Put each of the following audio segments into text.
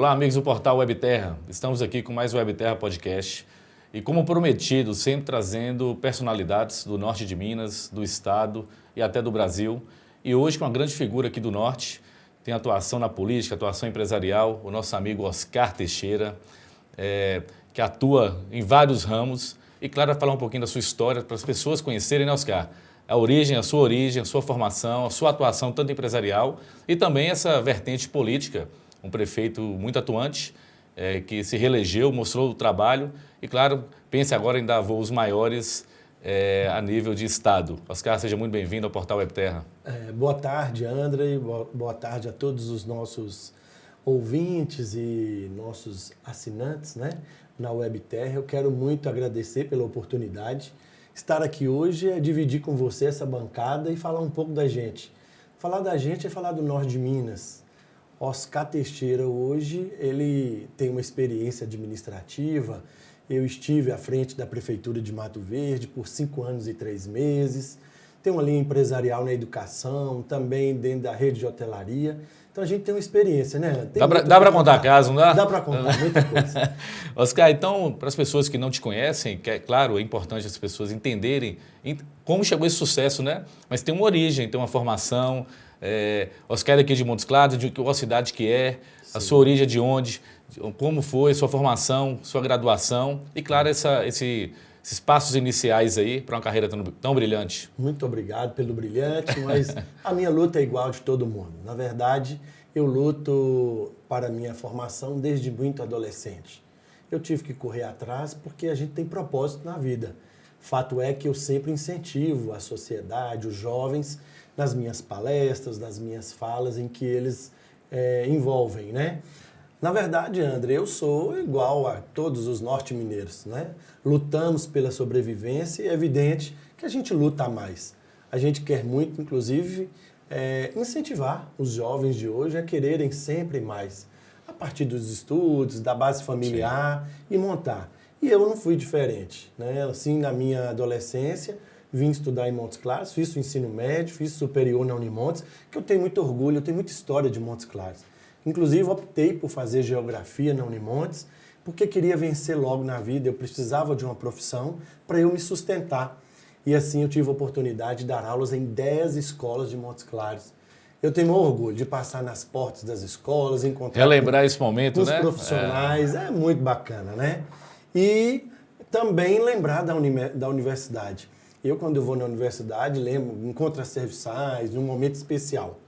Olá, amigos do portal WebTerra. Estamos aqui com mais o WebTerra Podcast. E como prometido, sempre trazendo personalidades do norte de Minas, do estado e até do Brasil. E hoje com uma grande figura aqui do norte, tem atuação na política, atuação empresarial, o nosso amigo Oscar Teixeira, que atua em vários ramos. E claro, vai falar um pouquinho da sua história para as pessoas conhecerem, né, Oscar? A sua formação, a sua atuação tanto empresarial e também essa vertente política. Um prefeito muito atuante, que se reelegeu, mostrou o trabalho e, claro, pense agora em dar voos maiores a nível de Estado. Oscar, seja muito bem-vindo ao portal WebTerra. Boa tarde, André. Boa tarde a todos os nossos ouvintes e nossos assinantes, né, na WebTerra. Eu quero muito agradecer pela oportunidade. Estar aqui hoje é dividir com você essa bancada e falar um pouco da gente. Falar da gente é falar do norte de Minas. Oscar Teixeira hoje, ele tem uma experiência administrativa. Eu estive à frente da Prefeitura de Mato Verde por 5 anos e 3 meses. Tenho uma linha empresarial na educação, também dentro da rede de hotelaria. Então a gente tem uma experiência, né? Dá para contar caso, não dá? Dá para contar, muita coisa. Oscar, então, para as pessoas que não te conhecem, que claro, é importante as pessoas entenderem como chegou esse sucesso, né? Mas tem uma origem, tem uma formação. Oscar é aqui de Montes Claros, de qual cidade que é, a sua origem é de onde, como foi sua formação, sua graduação e, claro, esses passos iniciais aí para uma carreira tão brilhante. Muito obrigado pelo brilhante, mas a minha luta é igual de todo mundo. Na verdade, eu luto para a minha formação desde muito adolescente. Eu tive que correr atrás porque a gente tem propósito na vida. Fato é que eu sempre incentivo a sociedade, os jovens, nas minhas palestras, nas minhas falas em que eles envolvem, né? Na verdade, André, eu sou igual a todos os norte-mineiros, né? Lutamos pela sobrevivência e é evidente que a gente luta mais. A gente quer muito, inclusive, incentivar os jovens de hoje a quererem sempre mais, a partir dos estudos, da base familiar. Sim. E montar. E eu não fui diferente, né? Assim, na minha adolescência, vim estudar em Montes Claros, fiz o ensino médio, fiz superior na Unimontes, que eu tenho muito orgulho, eu tenho muita história de Montes Claros. Inclusive, optei por fazer geografia na Unimontes, porque queria vencer logo na vida, eu precisava de uma profissão para eu me sustentar. E assim eu tive a oportunidade de dar aulas em 10 escolas de Montes Claros. Eu tenho muito orgulho de passar nas portas das escolas, encontrar relembrar esse momento, os profissionais, é muito bacana, né? E também lembrar da universidade. Eu, quando eu vou na universidade, lembro, encontro as serviçais, num momento especial.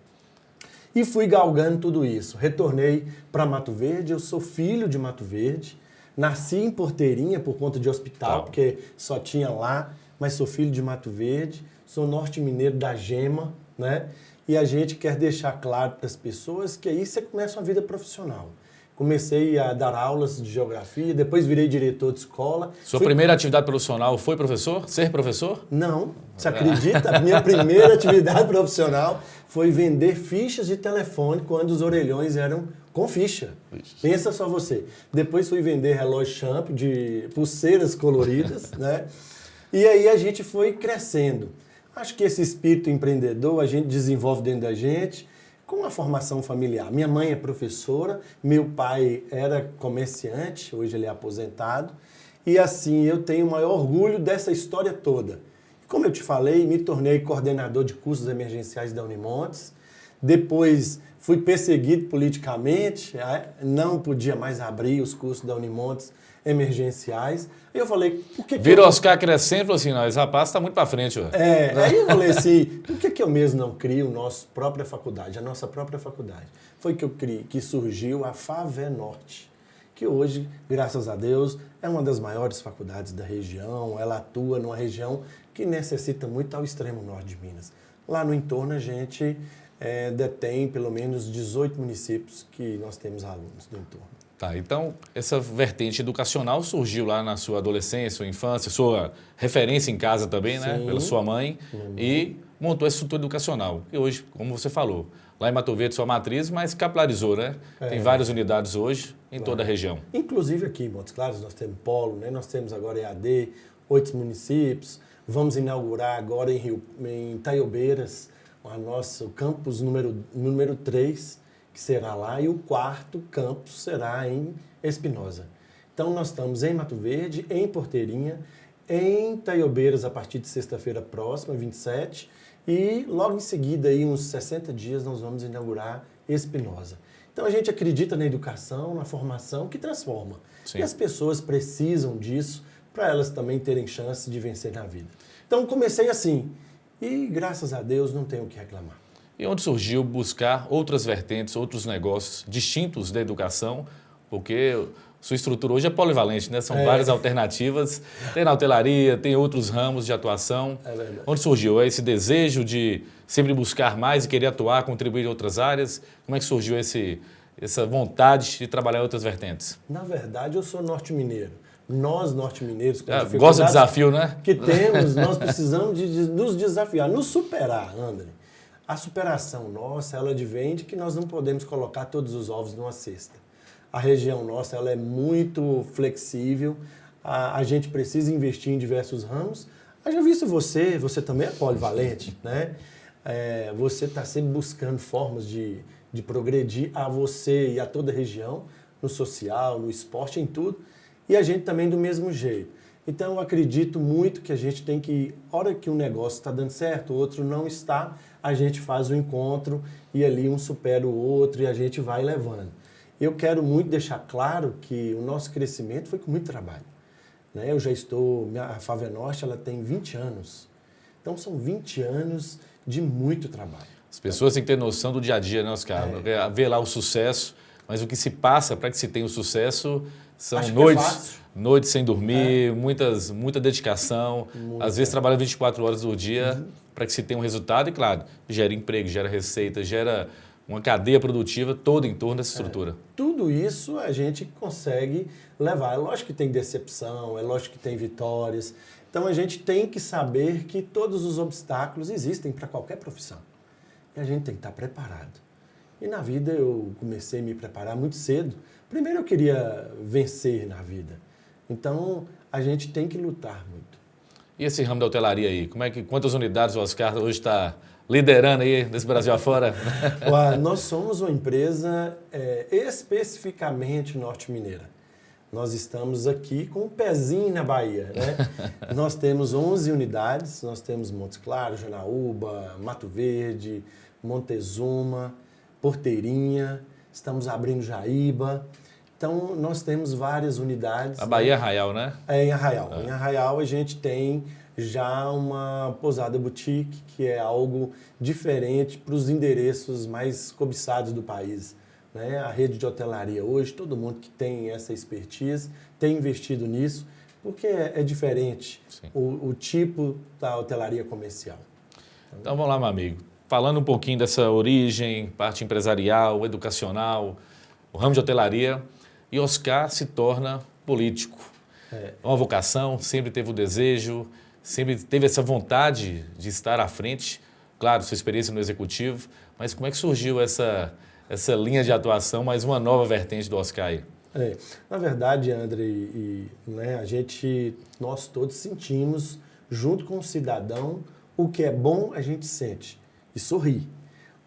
E fui galgando tudo isso. Retornei para Mato Verde, eu sou filho de Mato Verde, nasci em Porteirinha por conta de hospital, porque só tinha lá, mas sou filho de Mato Verde, sou norte-mineiro da Gema, né? E a gente quer deixar claro para as pessoas que aí você começa uma vida profissional. Comecei a dar aulas de geografia, depois virei diretor de escola. Sua primeira atividade profissional foi professor? Ser professor? Não, você acredita? A minha primeira atividade profissional foi vender fichas de telefone quando os orelhões eram com ficha. Pensa só você. Depois fui vender relógio champ de pulseiras coloridas, né? E aí a gente foi crescendo. Acho que esse espírito empreendedor a gente desenvolve dentro da gente, com a formação familiar. Minha mãe é professora, meu pai era comerciante, hoje ele é aposentado, e assim eu tenho o maior orgulho dessa história toda. Como eu te falei, me tornei coordenador de cursos emergenciais da Unimontes, depois fui perseguido politicamente, não podia mais abrir os cursos da Unimontes emergenciais. Aí eu falei, por que Vira o Oscar crescendo e falou assim, não, esse rapaz está muito para frente. Aí eu falei assim, por que eu mesmo não crio a nossa própria faculdade? Foi que surgiu a FAVENorte, que hoje, graças a Deus, é uma das maiores faculdades da região. Ela atua numa região que necessita muito ao extremo norte de Minas. Lá no entorno a gente detém pelo menos 18 municípios que nós temos alunos no entorno. Tá, então essa vertente educacional surgiu lá na sua adolescência, sua infância, sua referência em casa também, né? Pela sua mãe, e montou essa estrutura educacional. E hoje, como você falou, lá em Mato Verde, sua matriz, mas capilarizou, né? Tem várias unidades hoje em toda a região. Inclusive aqui em Montes Claros nós temos polo, né? Nós temos agora EAD, 8 municípios. Vamos inaugurar agora em Itaiobeiras o nosso campus número 3, que será lá, e o quarto campus será em Espinosa. Então, nós estamos em Mato Verde, em Porteirinha, em Itaiobeiras a partir de sexta-feira próxima, 27, e logo em seguida, aí, uns 60 dias, nós vamos inaugurar Espinosa. Então, a gente acredita na educação, na formação que transforma. Sim. E as pessoas precisam disso para elas também terem chance de vencer na vida. Então, comecei assim e, graças a Deus, não tenho o que reclamar. E onde surgiu buscar outras vertentes, outros negócios distintos da educação, porque sua estrutura hoje é polivalente, né? São várias alternativas, tem na hotelaria, tem outros ramos de atuação. É verdade. Onde surgiu esse desejo de sempre buscar mais e querer atuar, contribuir em outras áreas? Como é que surgiu essa vontade de trabalhar em outras vertentes? Na verdade, eu sou norte-mineiro. Nós, norte-mineiros, com Gosta de desafio, né? que temos, nós precisamos de nos desafiar, nos superar, André. A superação nossa, ela advém de que nós não podemos colocar todos os ovos numa cesta. A região nossa, ela é muito flexível, a gente precisa investir em diversos ramos. Haja visto você também é polivalente, né? Você está sempre buscando formas de progredir a você e a toda a região, no social, no esporte, em tudo. E a gente também do mesmo jeito. Então, eu acredito muito que a gente tem que, hora que um negócio está dando certo, o outro não está, a gente faz o encontro e ali um supera o outro e a gente vai levando. Eu quero muito deixar claro que o nosso crescimento foi com muito trabalho. Né? Eu já estou, a Favenorte, ela tem 20 anos. Então, são 20 anos de muito trabalho. As pessoas têm que ter noção do dia a dia, né, Oscar? Ver lá o sucesso, mas o que se passa para que se tenha o sucesso são noites sem dormir, muita dedicação, às vezes trabalha 24 horas do dia para que se tenha um resultado e, claro, gera emprego, gera receita, gera uma cadeia produtiva toda em torno dessa estrutura. Tudo isso a gente consegue levar. É lógico que tem decepção, é lógico que tem vitórias. Então a gente tem que saber que todos os obstáculos existem para qualquer profissão. E a gente tem que estar preparado. E na vida eu comecei a me preparar muito cedo. Primeiro eu queria vencer na vida. Então a gente tem que lutar muito. E esse ramo da hotelaria aí? Quantas unidades o Oscar hoje está liderando aí nesse Brasil afora? Nós somos uma empresa especificamente norte-mineira. Nós estamos aqui com um pezinho na Bahia, né? Nós temos 11 unidades, nós temos Montes Claros, Janaúba, Mato Verde, Montezuma, Porteirinha, estamos abrindo Jaíba. Então, nós temos várias unidades. A Bahia é Arraial, né? É em Arraial. Em Arraial a gente tem já uma pousada boutique, que é algo diferente para os endereços mais cobiçados do país. Né? A rede de hotelaria hoje, todo mundo que tem essa expertise tem investido nisso, porque é diferente o tipo da hotelaria comercial. Então vamos lá, meu amigo. Falando um pouquinho dessa origem, parte empresarial, educacional, o ramo de hotelaria, e Oscar se torna político. É uma vocação, sempre teve o desejo, sempre teve essa vontade de estar à frente. Claro, sua experiência no executivo, mas como é que surgiu essa linha de atuação, mais uma nova vertente do Oscar aí? Na verdade, André, nós todos sentimos, junto com o cidadão, o que é bom a gente sente e sorri.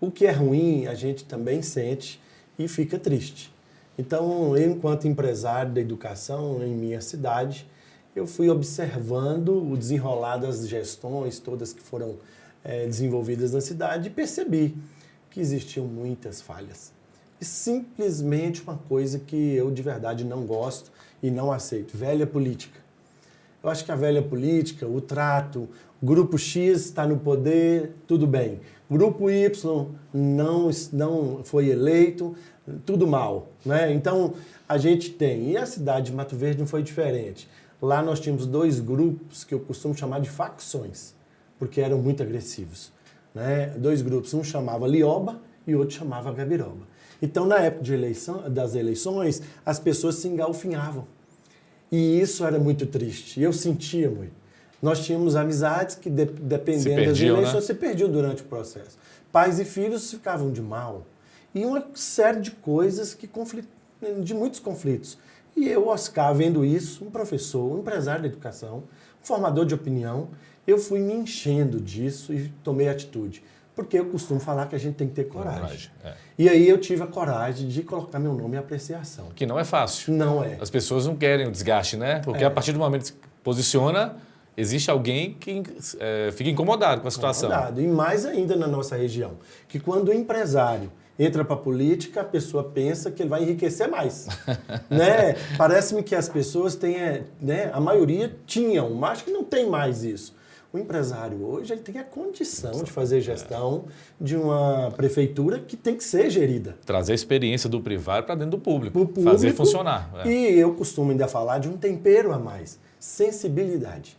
O que é ruim a gente também sente e fica triste. Então, eu, enquanto empresário da educação em minha cidade, eu fui observando o desenrolar das gestões todas que foram desenvolvidas na cidade e percebi que existiam muitas falhas. E simplesmente uma coisa que eu de verdade não gosto e não aceito, velha política. Eu acho que a velha política, o trato, o grupo X está no poder, tudo bem. Grupo Y não foi eleito, tudo mal. Né? Então, a gente tem, e a cidade de Mato Verde não foi diferente. Lá nós tínhamos 2 grupos que eu costumo chamar de facções, porque eram muito agressivos. Né? 2 grupos, um chamava Lioba e outro chamava Gabiroba. Então, na época das eleições, as pessoas se engalfinhavam. E isso era muito triste, eu sentia muito. Nós tínhamos amizades que, dependendo das eleições, se perdiam durante o processo. Pais e filhos ficavam de mal. E uma série de coisas, de muitos conflitos. E eu, Oscar, vendo isso, um professor, um empresário da educação, um formador de opinião, eu fui me enchendo disso e tomei atitude. Porque eu costumo falar que a gente tem que ter coragem. É. E aí eu tive a coragem de colocar meu nome em apreciação. Que não é fácil. Não é. As pessoas não querem o desgaste, né? Porque a partir do momento que se posiciona, existe alguém que fica incomodado com a situação. Incomodado. E mais ainda na nossa região, que quando o empresário entra para a política, a pessoa pensa que ele vai enriquecer mais. Né? Parece-me que as pessoas têm, né? A maioria tinham, mas acho que não tem mais isso. O empresário hoje ele tem a condição de fazer gestão de uma prefeitura que tem que ser gerida. Trazer a experiência do privado para dentro do público, Pro fazer funcionar. E eu costumo ainda falar de um tempero a mais, sensibilidade.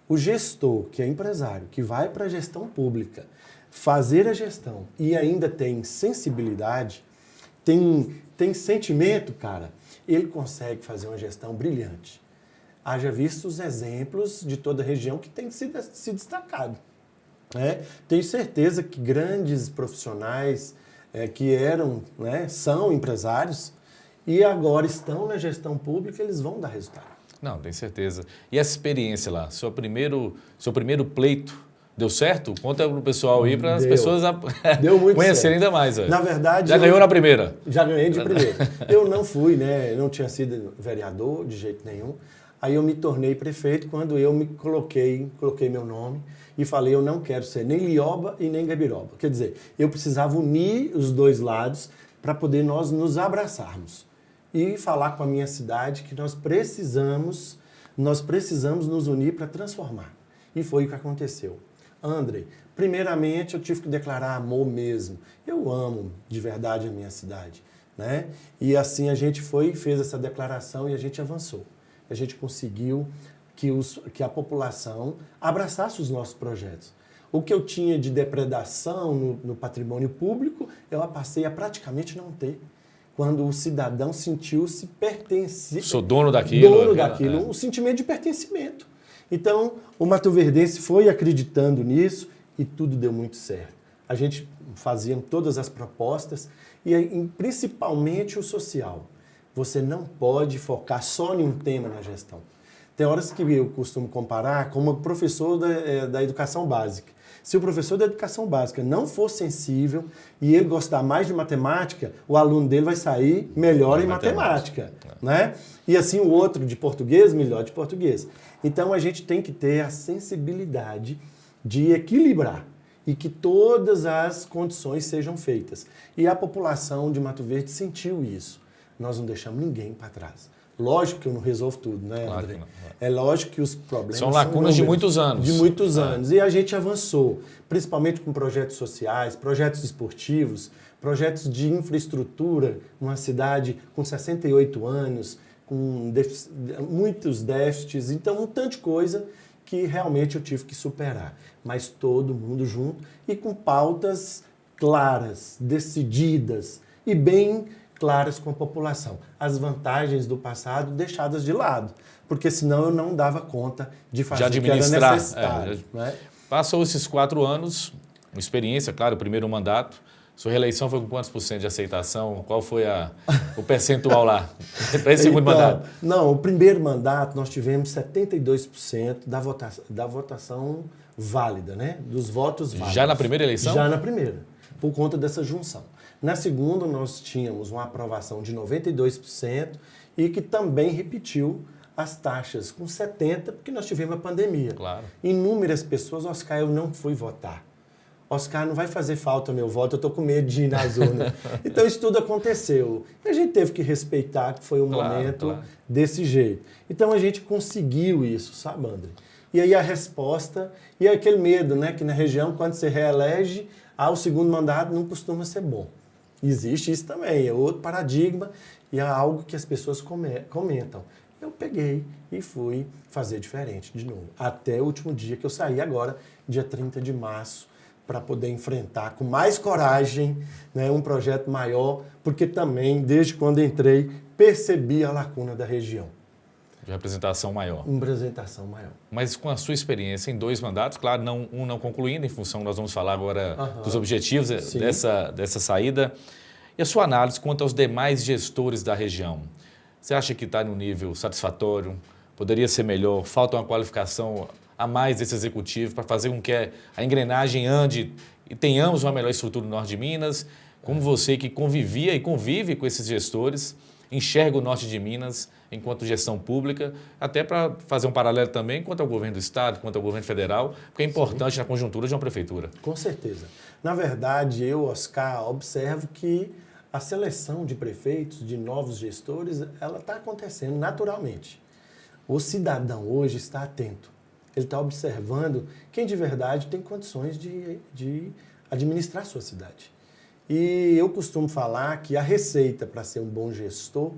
O gestor, que é empresário, que vai para a gestão pública, fazer a gestão e ainda tem sensibilidade, tem sentimento, cara, ele consegue fazer uma gestão brilhante. Haja visto os exemplos de toda a região que tem se destacado. Né? Tenho certeza que grandes profissionais que eram, né, são empresários e agora estão na gestão pública, eles vão dar resultado. Não, tenho certeza. E essa experiência lá, seu primeiro pleito, deu certo? Conta para o pessoal aí, para as pessoas conhecerem ainda mais. Na verdade... Já ganhou na primeira? Já ganhei de primeira. Eu não fui, né? Não tinha sido vereador de jeito nenhum. Aí eu me tornei prefeito quando eu me coloquei meu nome e falei, eu não quero ser nem Lioba e nem Gabiroba. Quer dizer, eu precisava unir os dois lados para poder nós nos abraçarmos. E falar com a minha cidade que nós precisamos nos unir para transformar. E foi o que aconteceu. André, primeiramente eu tive que declarar amor mesmo. Eu amo de verdade a minha cidade. Né? E assim a gente fez essa declaração e a gente avançou. A gente conseguiu que a população abraçasse os nossos projetos. O que eu tinha de depredação no patrimônio público, eu passei a praticamente não ter. Quando o cidadão sentiu-se pertencente. Sou dono daquilo. Um sentimento de pertencimento. Então, o matoverdense foi acreditando nisso e tudo deu muito certo. A gente fazia todas as propostas e principalmente o social. Você não pode focar só em um tema na gestão. Tem horas que eu costumo comparar como o professor da educação básica. Se o professor da educação básica não for sensível e ele gostar mais de matemática, o aluno dele vai sair melhor em matemática. Né? E assim o outro de português, melhor de português. Então a gente tem que ter a sensibilidade de equilibrar e que todas as condições sejam feitas. E a população de Mato Verde sentiu isso. Nós não deixamos ninguém para trás. Lógico que eu não resolvo tudo, né, claro André? que não. É lógico que os problemas são lacunas de muitos anos. De muitos anos. E a gente avançou, principalmente com projetos sociais, projetos esportivos, projetos de infraestrutura, uma cidade com 68 anos, com muitos déficits, então um tanto de coisa que realmente eu tive que superar. Mas todo mundo junto e com pautas claras, decididas e bem claras com a população. As vantagens do passado deixadas de lado, porque senão eu não dava conta de fazer o que era necessário. Né? Passou esses 4 anos, uma experiência, claro, o primeiro mandato. Sua reeleição foi com quantos % de aceitação? Qual foi o percentual lá para esse segundo mandato? Não, o primeiro mandato nós tivemos 72% da votação válida, né? Dos votos válidos. Já na primeira eleição? Já na primeira, por conta dessa junção. Na segunda, nós tínhamos uma aprovação de 92% e que também repetiu as taxas com 70%, porque nós tivemos a pandemia. Claro. Inúmeras pessoas, Oscar, eu não fui votar. Oscar, não vai fazer falta meu voto, eu estou com medo de ir nas urnas. Então, isso tudo aconteceu. E a gente teve que respeitar que foi um momento desse jeito. Então, a gente conseguiu isso, sabe, André? E aí a resposta, e aquele medo, né, que na região, quando você reelege, o segundo mandato não costuma ser bom. Existe isso também, é outro paradigma e é algo que as pessoas comentam. Eu peguei e fui fazer diferente de novo. Até o último dia que eu saí agora, dia 30 de março, para poder enfrentar com mais coragem, né, um projeto maior, porque também, desde quando entrei, percebi a lacuna da região. De representação maior. Uma representação maior. Mas com a sua experiência em 2 mandatos, claro, não concluindo, em função, nós vamos falar agora dos objetivos dessa saída, e a sua análise quanto aos demais gestores da região. Você acha que está no nível satisfatório? Poderia ser melhor? Falta uma qualificação a mais desse executivo para fazer com que a engrenagem ande e tenhamos uma melhor estrutura no Norte de Minas, como você que convivia e convive com esses gestores, enxerga o Norte de Minas enquanto gestão pública, até para fazer um paralelo também quanto ao governo do Estado, quanto ao governo federal, porque é importante na conjuntura de uma prefeitura. Com certeza. Na verdade, eu, Oscar, observo que a seleção de prefeitos, de novos gestores, ela está acontecendo naturalmente. O cidadão hoje está atento. Ele está observando quem de verdade tem condições de administrar a sua cidade. E eu costumo falar que a receita para ser um bom gestor,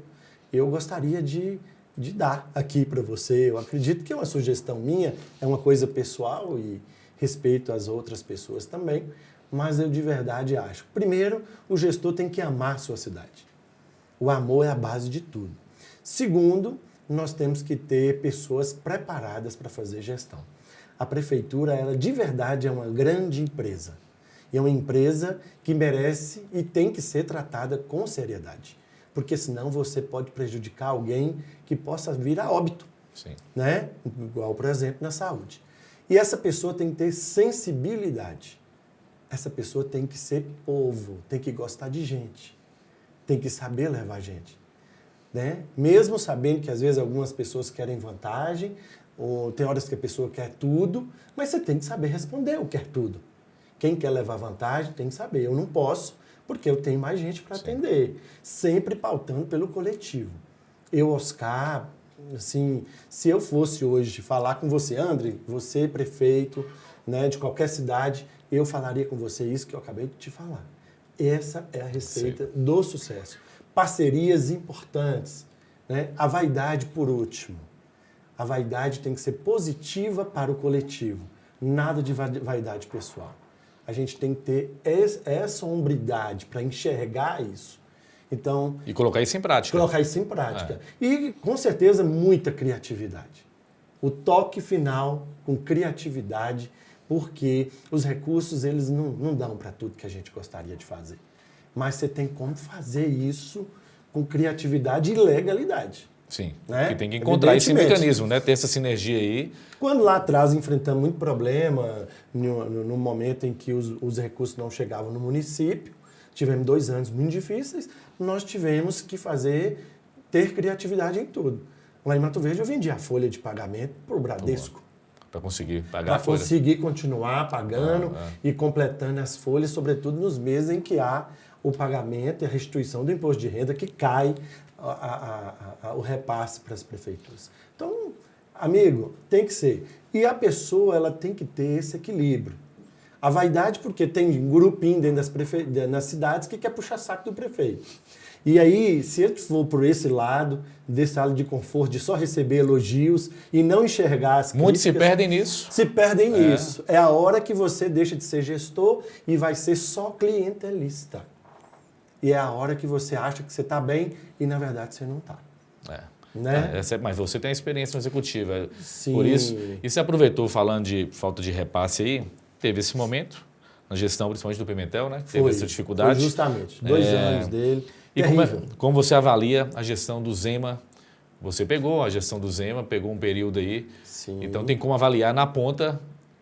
eu gostaria de dar aqui para você. Eu acredito que é uma sugestão minha, é uma coisa pessoal e respeito às outras pessoas também, mas eu de verdade acho. Primeiro, o gestor tem que amar a sua cidade. O amor é a base de tudo. Segundo, nós temos que ter pessoas preparadas para fazer gestão. A prefeitura, ela de verdade é uma grande empresa. E é uma empresa que merece e tem que ser tratada com seriedade. Porque senão você pode prejudicar alguém que possa vir a óbito. Sim. Né? Igual, por exemplo, na saúde. E essa pessoa tem que ter sensibilidade. Essa pessoa tem que ser povo, tem que gostar de gente, tem que saber levar gente. Né? Mesmo sabendo que às vezes algumas pessoas querem vantagem, ou tem horas que a pessoa quer tudo, mas você tem que saber responder o quer tudo. Quem quer levar vantagem tem que saber. Eu não posso, porque eu tenho mais gente para atender. Sempre pautando pelo coletivo. Eu, Oscar, assim, se eu fosse hoje falar com você, André, você prefeito, né, de qualquer cidade, eu falaria com você isso que eu acabei de te falar. Essa é a receita do sucesso. Parcerias importantes. Né? A vaidade, por último. A vaidade tem que ser positiva para o coletivo. Nada de vaidade pessoal. A gente tem que ter essa hombridade para enxergar isso. Então, e colocar isso em prática. Colocar isso em prática. E, com certeza, muita criatividade. O toque final com criatividade, porque os recursos eles não dão para tudo que a gente gostaria de fazer. Mas você tem como fazer isso com criatividade e legalidade. Sim, né? que tem que encontrar esse mecanismo, né? Ter essa sinergia aí. Quando lá atrás enfrentamos muito problema, no momento em que os recursos não chegavam no município, tivemos 2 anos muito difíceis, nós tivemos que ter criatividade em tudo. Lá em Mato Verde eu vendi a folha de pagamento para o Bradesco. Para conseguir pagar a folha. Para conseguir continuar pagando e completando as folhas, sobretudo nos meses em que há o pagamento e a restituição do imposto de renda que cai o repasse para as prefeituras. Então, amigo, tem que ser. E a pessoa ela tem que ter esse equilíbrio. A vaidade, porque tem um grupinho dentro das cidades que quer puxar saco do prefeito. E aí, se ele for por esse lado, desse lado de conforto, de só receber elogios e não enxergar as críticas... Muitos se perdem nisso. Se perdem nisso. É a hora que você deixa de ser gestor e vai ser só clientelista. E é a hora que você acha que você está bem e, na verdade, você não está. Né? Mas você tem a experiência executiva. Sim. Por isso, e você aproveitou falando de falta de repasse aí, teve esse momento na gestão, principalmente do Pimentel, né? Teve essa dificuldade. Foi justamente. 2 anos dele. E como você avalia a gestão do Zema? Você pegou a gestão do Zema, pegou um período aí. Sim. Então tem como avaliar na ponta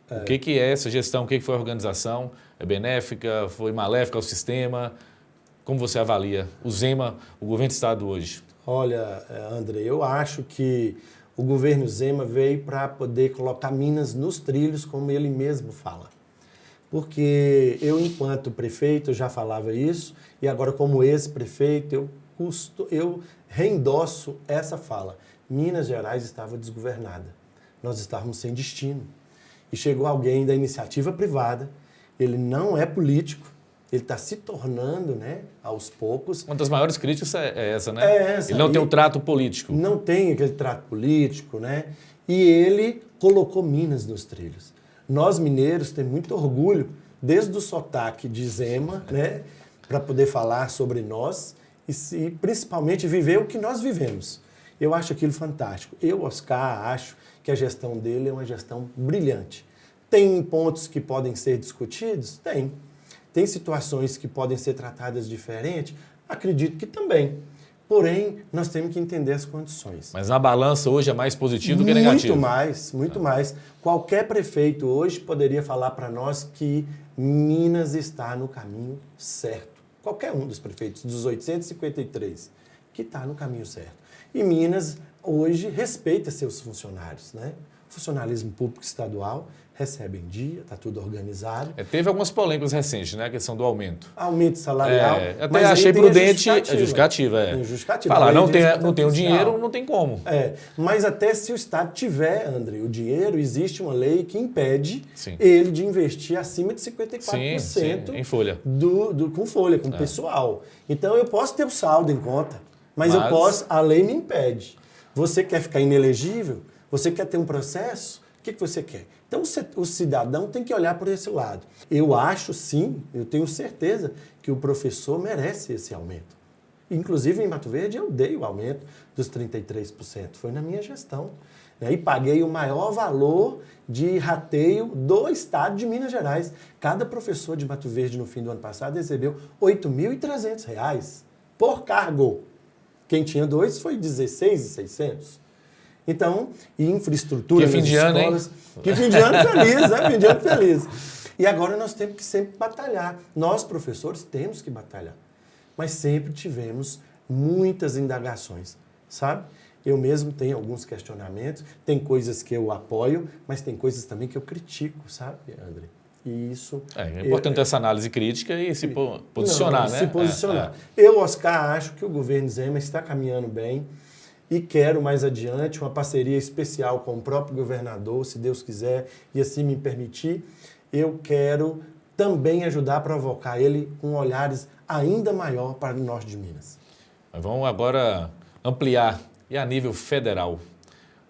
o que é essa gestão, o que foi a organização. É benéfica, foi maléfica ao sistema? Como você avalia o Zema, o governo do Estado hoje? Olha, André, eu acho que o governo Zema veio para poder colocar Minas nos trilhos, como ele mesmo fala. Porque eu, enquanto prefeito, eu já falava isso, e agora como ex-prefeito, eu reendosso essa fala. Minas Gerais estava desgovernada. Nós estávamos sem destino. E chegou alguém da iniciativa privada, ele não é político, ele está se tornando, né, aos poucos. Uma das maiores críticas é essa, né? É essa. Ele não tem um trato político. Não tem aquele trato político, né? E ele colocou Minas nos trilhos. Nós, mineiros, temos muito orgulho, desde o sotaque de Zema, né, para poder falar sobre nós e principalmente viver o que nós vivemos. Eu acho aquilo fantástico. Eu, Oscar, acho que a gestão dele é uma gestão brilhante. Tem pontos que podem ser discutidos? Tem. Tem situações que podem ser tratadas diferente? Acredito que também. Porém, nós temos que entender as condições. Mas na balança hoje é mais positivo do que negativo. Muito mais. Qualquer prefeito hoje poderia falar para nós que Minas está no caminho certo. Qualquer um dos prefeitos, dos 853, que está no caminho certo. E Minas hoje respeita seus funcionários, né? O funcionalismo público estadual recebe em dia, está tudo organizado. Teve algumas polêmicas recentes, né? A questão do aumento. Aumento salarial. Até achei prudente. Justificativa. Falar, não tem o dinheiro, não tem como. Mas até se o Estado tiver, André, o dinheiro, existe uma lei que impede ele de investir acima de 54% sim, em folha. Com folha, com pessoal. Então eu posso ter o saldo em conta, mas a lei me impede. Você quer ficar inelegível? Você quer ter um processo? O que você quer? Então, o cidadão tem que olhar por esse lado. Eu acho, sim, eu tenho certeza que o professor merece esse aumento. Inclusive, em Mato Verde, eu dei o aumento dos 33%. Foi na minha gestão. E paguei o maior valor de rateio do estado de Minas Gerais. Cada professor de Mato Verde, no fim do ano passado, recebeu R$ 8.300 por cargo. Quem tinha 2 foi R$ 16.600. Então, e infraestrutura nas escolas. Que fim de ano feliz, né? Fim de ano feliz. E agora nós temos que sempre batalhar. Nós, professores, temos que batalhar. Mas sempre tivemos muitas indagações, sabe? Eu mesmo tenho alguns questionamentos, tem coisas que eu apoio, mas tem coisas também que eu critico, sabe, André? E isso... É importante ter essa análise crítica e se posicionar, né? Se posicionar. Eu, Oscar, acho que o governo Zema está caminhando bem. E quero mais adiante uma parceria especial com o próprio governador, se Deus quiser e assim me permitir. Eu quero também ajudar a provocar ele com olhares ainda maior para o norte de Minas. Mas vamos agora ampliar e a nível federal.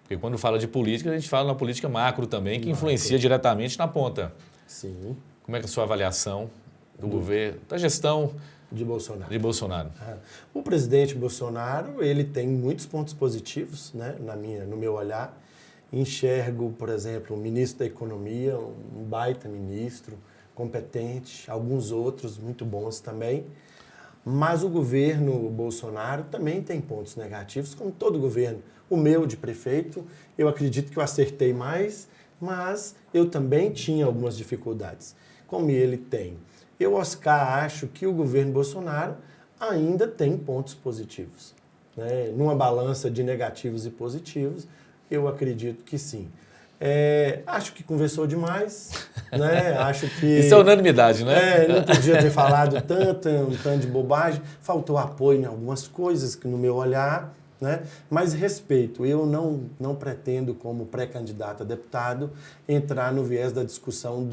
Porque quando fala de política, a gente fala na política macro também, que influencia diretamente na ponta. Sim. Como é que é a sua avaliação do governo, da gestão de Bolsonaro? O presidente Bolsonaro, ele tem muitos pontos positivos, né, no meu olhar. Enxergo, por exemplo, o ministro da Economia, um baita ministro, competente, alguns outros muito bons também. Mas o governo Bolsonaro também tem pontos negativos, como todo governo. O meu de prefeito, eu acredito que eu acertei mais, mas eu também tinha algumas dificuldades, como ele tem. Eu, Oscar, acho que o governo Bolsonaro ainda tem pontos positivos. Né? Numa balança de negativos e positivos, eu acredito que sim. Acho que conversou demais, né? Acho que... Isso é unanimidade, né? Não podia ter falado um tanto de bobagem. Faltou apoio em algumas coisas que no meu olhar, né? Mas respeito. Eu não pretendo, como pré-candidato a deputado, entrar no viés da discussão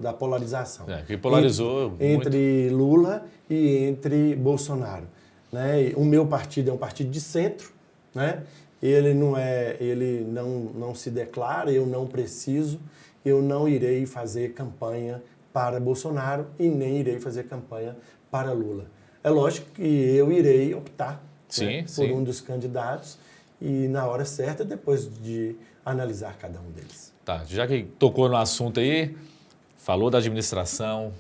da polarização. Que polarizou entre Lula e entre Bolsonaro. Né? O meu partido é um partido de centro, né? Ele não se declara, eu não preciso, eu não irei fazer campanha para Bolsonaro e nem irei fazer campanha para Lula. É lógico que eu irei optar por um dos candidatos e na hora certa, depois de analisar cada um deles. Tá, já que tocou no assunto aí, falou da administração,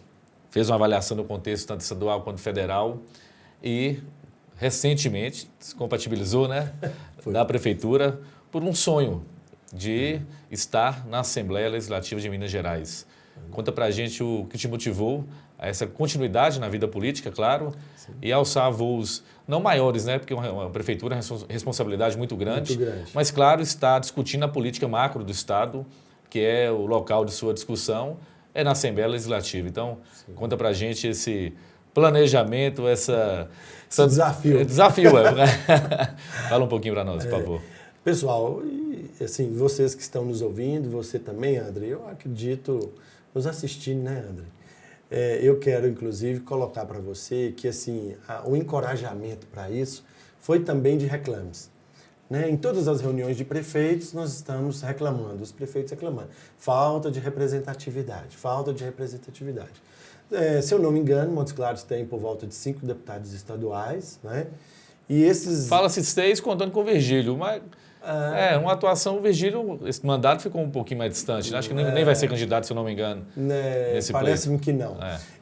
fez uma avaliação do contexto tanto estadual quanto federal e recentemente se compatibilizou, né, da prefeitura por um sonho de estar na Assembleia Legislativa de Minas Gerais. Conta pra gente o que te motivou a essa continuidade na vida política, claro, e alçar voos não maiores, né, porque uma prefeitura é uma responsabilidade muito grande, mas, claro, está discutindo a política macro do Estado, que é o local de sua discussão, é na Assembleia Legislativa. Então, conta pra gente esse planejamento, esse desafio. Fala um pouquinho para nós, por favor. Pessoal, assim, vocês que estão nos ouvindo, você também, André, eu acredito, nos assistindo, né, André? Eu quero, inclusive, colocar para você que assim, o encorajamento para isso foi também de reclames. Né? Em todas as reuniões de prefeitos, nós estamos reclamando, os prefeitos reclamando. Falta de representatividade. Se eu não me engano, Montes Claros tem por volta de 5 deputados estaduais, né? E esses... Fala-se 6 contando com o Virgílio, mas uma atuação, o Virgílio, esse mandato ficou um pouquinho mais distante, né? Acho que nem vai ser candidato, se eu não me engano. Parece-me que não.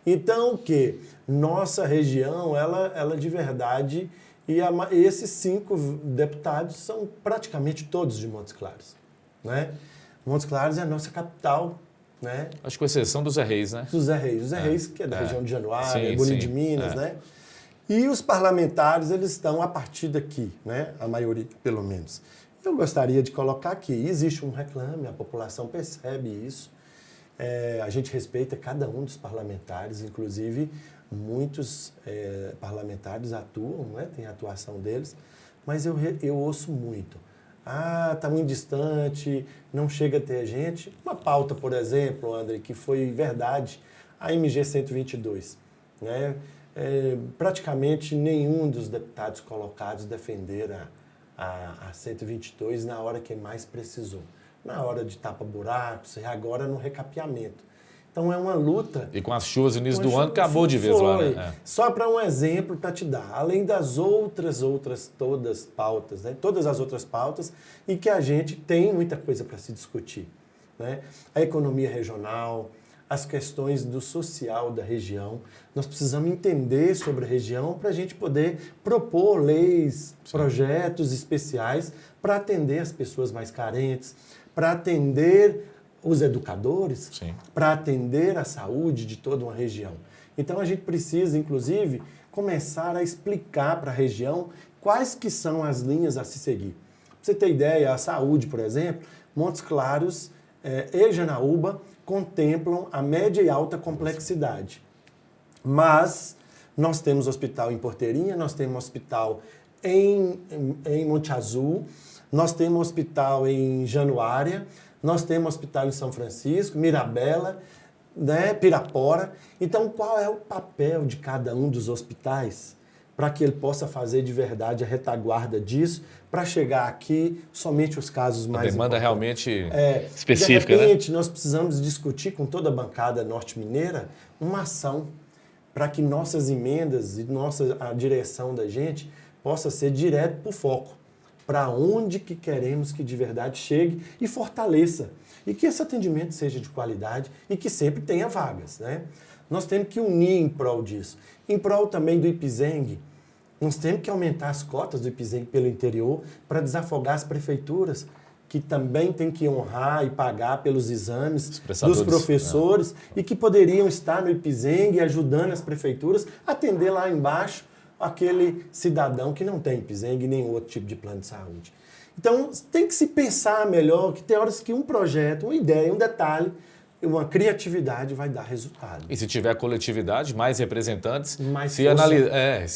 Então, o que? Nossa região, ela de verdade, E esses 5 deputados são praticamente todos de Montes Claros, né? Montes Claros é a nossa capital, né? Acho que com exceção do Zé Reis, né? Do Zé Reis. O Zé Reis, que é da região de Januária, Bonito de Minas, né? E os parlamentares, eles estão a partir daqui, né? A maioria, pelo menos. Eu gostaria de colocar aqui, existe um reclame, a população percebe isso. A gente respeita cada um dos parlamentares, inclusive muitos parlamentares atuam, né? Tem a atuação deles, mas eu ouço muito. Está muito distante, não chega a ter gente. Uma pauta, por exemplo, André, que foi verdade, a MG 122, né? Praticamente nenhum dos deputados colocados defenderam a 122 na hora que mais precisou. Na hora de tapa-buracos e agora no recapeamento. Então é uma luta. E com as chuvas no início do ano, acabou de vez lá, né? Só para um exemplo para te dar, além das outras todas pautas, né? Todas as outras pautas, e que a gente tem muita coisa para se discutir, né? A economia regional, as questões do social da região. Nós precisamos entender sobre a região para a gente poder propor leis, projetos especiais para atender as pessoas mais carentes, para atender os educadores, para atender a saúde de toda uma região. Então a gente precisa, inclusive, começar a explicar para a região quais que são as linhas a se seguir. Para você ter ideia, a saúde, por exemplo, Montes Claros e Janaúba contemplam a média e alta complexidade. Mas nós temos hospital em Porteirinha, nós temos hospital em Monte Azul, nós temos hospital em Januária, nós temos hospital em São Francisco, Mirabela, né, Pirapora. Então, qual é o papel de cada um dos hospitais para que ele possa fazer de verdade a retaguarda disso, para chegar aqui somente os casos mais importantes? A demanda realmente específica, de repente, nós precisamos discutir com toda a bancada norte-mineira uma ação para que nossas emendas e a direção da gente possa ser direto para o foco. Para onde que queremos que de verdade chegue e fortaleça. E que esse atendimento seja de qualidade e que sempre tenha vagas, né? Nós temos que unir em prol disso. Em prol também do IPZENG, nós temos que aumentar as cotas do IPZENG pelo interior para desafogar as prefeituras, que também têm que honrar e pagar pelos exames dos professores e que poderiam estar no IPZENG ajudando as prefeituras a atender lá embaixo aquele cidadão que não tem IPZENG nem outro tipo de plano de saúde. Então, tem que se pensar melhor, que tem horas que um projeto, uma ideia, um detalhe, uma criatividade vai dar resultado. E se tiver coletividade, mais representantes, se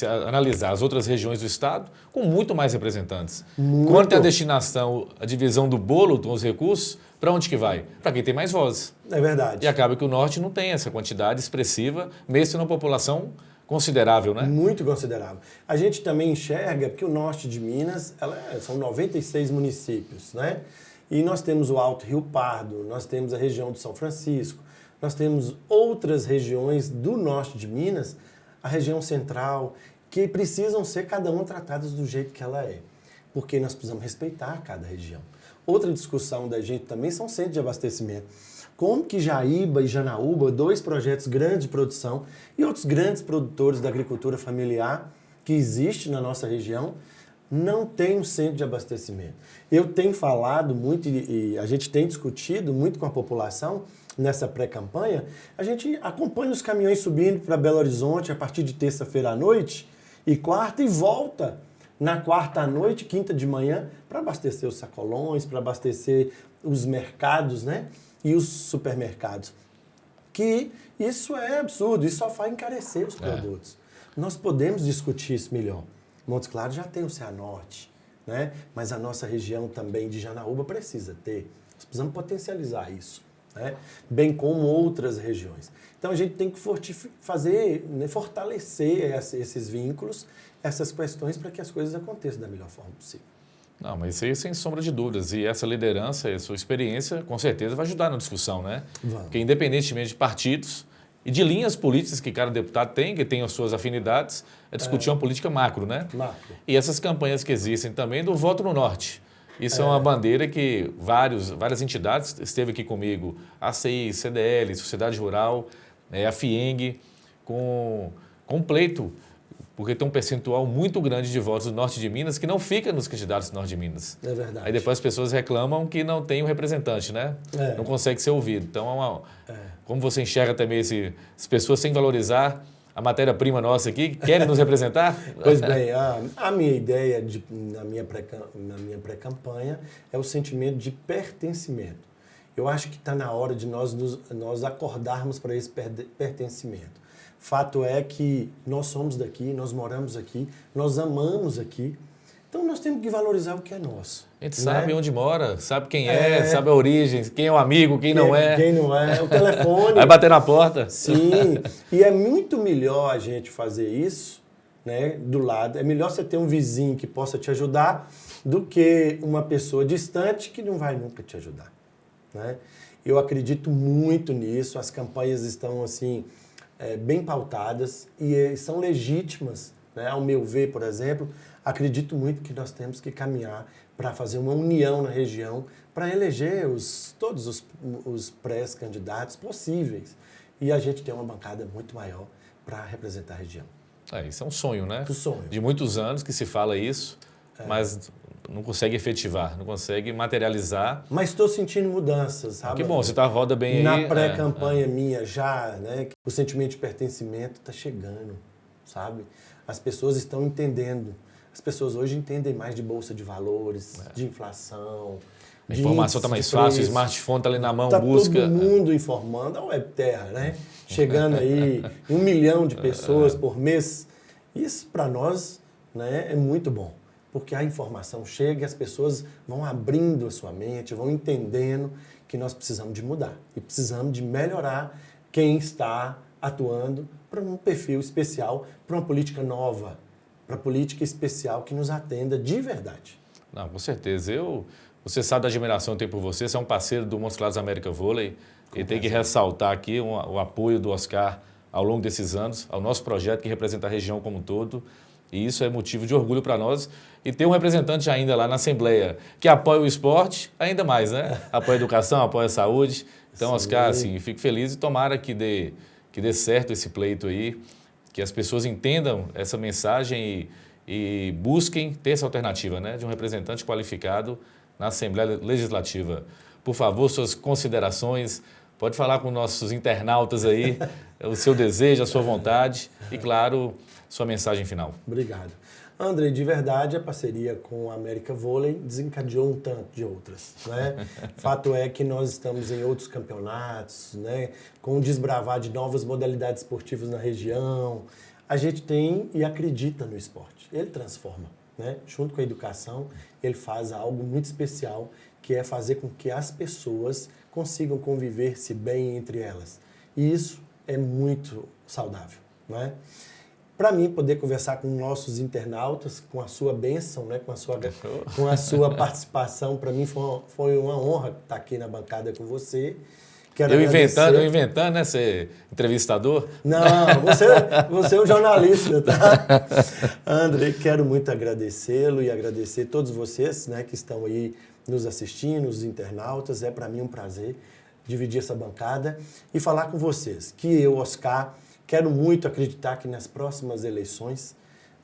analisar as outras regiões do estado, com muito mais representantes. Quanto à destinação, a divisão do bolo com os recursos, para onde que vai? Para quem tem mais vozes. É verdade. E acaba que o norte não tem essa quantidade expressiva, mesmo na população considerável, né? Muito considerável. A gente também enxerga que o norte de Minas, são 96 municípios, né? E nós temos o Alto Rio Pardo, nós temos a região de São Francisco, nós temos outras regiões do norte de Minas, a região central, que precisam ser cada uma tratadas do jeito que ela é. Porque nós precisamos respeitar cada região. Outra discussão da gente também são centros de abastecimento. Como que Jaíba e Janaúba, 2 projetos grandes de produção e outros grandes produtores da agricultura familiar que existe na nossa região, não tem um centro de abastecimento. Eu tenho falado muito e a gente tem discutido muito com a população nessa pré-campanha. A gente acompanha os caminhões subindo para Belo Horizonte a partir de terça-feira à noite e quarta e volta na quarta à noite, quinta de manhã, para abastecer os sacolões, para abastecer os mercados, né? E os supermercados. Que isso é absurdo, isso só faz encarecer os produtos. Nós podemos discutir isso melhor. Montes Claros já tem o Cianorte, né? Mas a nossa região também de Janaúba precisa ter. Nós precisamos potencializar isso, né? Bem como outras regiões. Então a gente tem que fortalecer esses vínculos, essas questões para que as coisas aconteçam da melhor forma possível. Não, mas isso aí sem sombra de dúvidas. E essa liderança, a sua experiência, com certeza vai ajudar na discussão, né? Vamos. Porque independentemente de partidos e de linhas políticas que cada deputado tem, que tem as suas afinidades, é discutir uma política macro, né? Macro. E essas campanhas que existem também do voto no norte. Isso é uma bandeira que várias entidades, esteve aqui comigo, a ACI, CDL, Sociedade Rural, a FIENG, com pleito porque tem um percentual muito grande de votos do norte de Minas que não fica nos candidatos do norte de Minas. É verdade. Aí depois as pessoas reclamam que não tem um representante, né? Não consegue ser ouvido. Então, como você enxerga também as pessoas sem valorizar a matéria-prima nossa aqui, querem nos representar? Pois bem, a minha ideia na minha pré-campanha é o sentimento de pertencimento. Eu acho que está na hora de nós acordarmos para esse pertencimento. Fato é que nós somos daqui, nós moramos aqui, nós amamos aqui, então nós temos que valorizar o que é nosso. A gente sabe onde mora, sabe quem sabe a origem, quem é o amigo, quem não é. Quem não é, o telefone. Vai bater na porta. Sim, e é muito melhor a gente fazer isso, né, do lado. É melhor você ter um vizinho que possa te ajudar do que uma pessoa distante que não vai nunca te ajudar, né? Eu acredito muito nisso, as campanhas estão assim bem pautadas e são legítimas, né? Ao meu ver, por exemplo, acredito muito que nós temos que caminhar para fazer uma união na região, para eleger todos os pré-candidatos possíveis e a gente ter uma bancada muito maior para representar a região. Isso é um sonho, né? Um sonho. De muitos anos que se fala isso, mas não consegue efetivar, não consegue materializar. Mas estou sentindo mudanças, sabe? Que bom, você roda bem aí. Na pré-campanha minha já, né? O sentimento de pertencimento está chegando, sabe? As pessoas estão entendendo. As pessoas hoje entendem mais de bolsa de valores, de inflação. A informação está mais fácil, o smartphone está ali na mão, busca. Todo mundo informando, a WebTerra, né? Chegando aí 1 milhão de pessoas por mês. Isso para nós, né, é muito bom. Porque a informação chega e as pessoas vão abrindo a sua mente, vão entendendo que nós precisamos de mudar. E precisamos de melhorar quem está atuando para um perfil especial, para uma política nova, para política especial que nos atenda de verdade. Não, com certeza. Você sabe da admiração que eu tenho por você, você é um parceiro do Montes Claros América Vôlei e tem que ressaltar aqui o apoio do Oscar ao longo desses anos, ao nosso projeto que representa a região como um todo. E isso é motivo de orgulho para nós. E ter um representante ainda lá na Assembleia que apoia o esporte, ainda mais, né? Apoia a educação, apoia a saúde. Então, sim. Oscar, assim, fico feliz e tomara que dê certo esse pleito aí, que as pessoas entendam essa mensagem e busquem ter essa alternativa, né? De um representante qualificado na Assembleia Legislativa. Por favor, suas considerações, pode falar com nossos internautas aí, o seu desejo, a sua vontade e, claro, sua mensagem final. Obrigado. André, de verdade, a parceria com a América Vôlei desencadeou um tanto de outras, né? Fato é que nós estamos em outros campeonatos, né? Com o desbravar de novas modalidades esportivas na região. A gente tem e acredita no esporte. Ele transforma, né? Junto com a educação, ele faz algo muito especial, que é fazer com que as pessoas consigam conviver-se bem entre elas. E isso é muito saudável, né? Para mim, poder conversar com nossos internautas, com a sua bênção, né? com a sua participação, para mim foi uma honra estar aqui na bancada com você. Eu inventando, né? Ser entrevistador? Não, você é um jornalista, tá? André, quero muito agradecê-lo e agradecer todos vocês, né, que estão aí nos assistindo, os internautas. É para mim um prazer dividir essa bancada e falar com vocês que eu, Oscar, quero muito acreditar que nas próximas eleições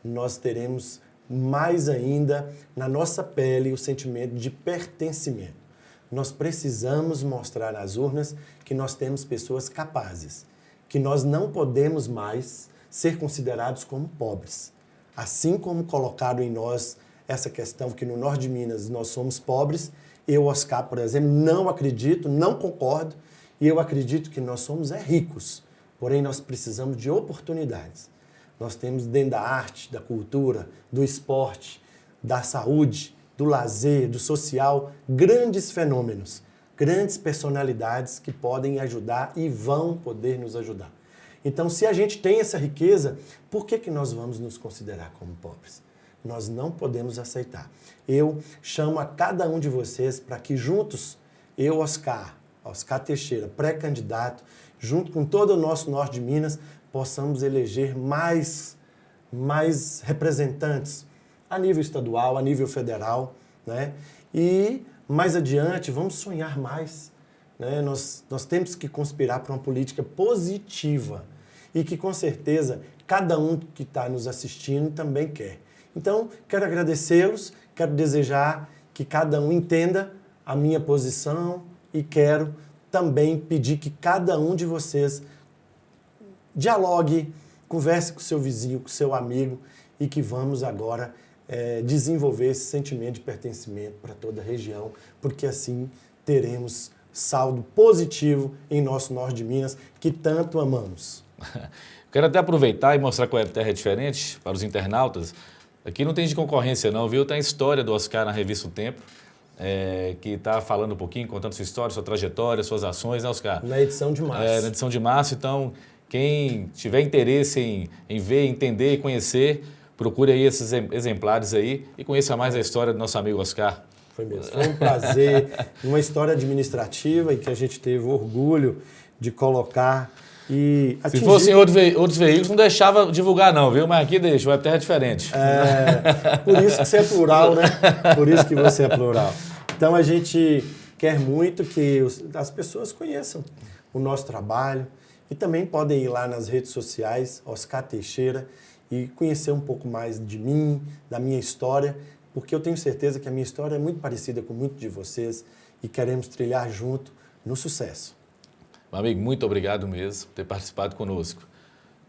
nós teremos mais ainda na nossa pele o sentimento de pertencimento. Nós precisamos mostrar às urnas que nós temos pessoas capazes, que nós não podemos mais ser considerados como pobres. Assim como colocaram em nós essa questão que no norte de Minas nós somos pobres, eu, Oscar, por exemplo, não acredito, não concordo, e eu acredito que nós somos ricos. Porém, nós precisamos de oportunidades. Nós temos dentro da arte, da cultura, do esporte, da saúde, do lazer, do social, grandes fenômenos, grandes personalidades que podem ajudar e vão poder nos ajudar. Então, se a gente tem essa riqueza, por que nós vamos nos considerar como pobres? Nós não podemos aceitar. Eu chamo a cada um de vocês para que juntos, eu, Oscar Teixeira, pré-candidato, junto com todo o nosso norte de Minas, possamos eleger mais representantes a nível estadual, a nível federal, né? E mais adiante, vamos sonhar mais, né? Nós temos que conspirar para uma política positiva e que, com certeza, cada um que está nos assistindo também quer. Então, quero agradecê-los, quero desejar que cada um entenda a minha posição e quero também pedir que cada um de vocês dialogue, converse com o seu vizinho, com o seu amigo e que vamos agora desenvolver esse sentimento de pertencimento para toda a região, porque assim teremos saldo positivo em nosso norte de Minas, que tanto amamos. Quero até aproveitar e mostrar que a Web Terra é diferente para os internautas. Aqui não tem de concorrência não, viu? Tem a história do Oscar na revista O Tempo, que está falando um pouquinho, contando sua história, sua trajetória, suas ações, né, Oscar? Na edição de março. Na edição de março, então, quem tiver interesse em ver, entender e conhecer, procure aí esses exemplares aí e conheça mais a história do nosso amigo Oscar. Foi mesmo, foi um prazer, uma história administrativa e que a gente teve orgulho de colocar e atingir. Se fossem outros veículos, não deixava divulgar não, viu? Mas aqui deixa, o Web Terra é diferente. Por isso que você é plural, né? Por isso que você é plural. Então a gente quer muito que as pessoas conheçam o nosso trabalho e também podem ir lá nas redes sociais, Oscar Teixeira, e conhecer um pouco mais de mim, da minha história, porque eu tenho certeza que a minha história é muito parecida com muitos de vocês e queremos trilhar junto no sucesso. Meu amigo, muito obrigado mesmo por ter participado conosco.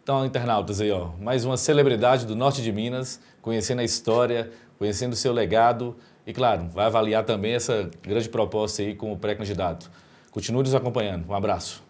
Então, internautas aí, ó, mais uma celebridade do norte de Minas, conhecendo a história, conhecendo o seu legado e, claro, vai avaliar também essa grande proposta aí como pré-candidato. Continue nos acompanhando. Um abraço.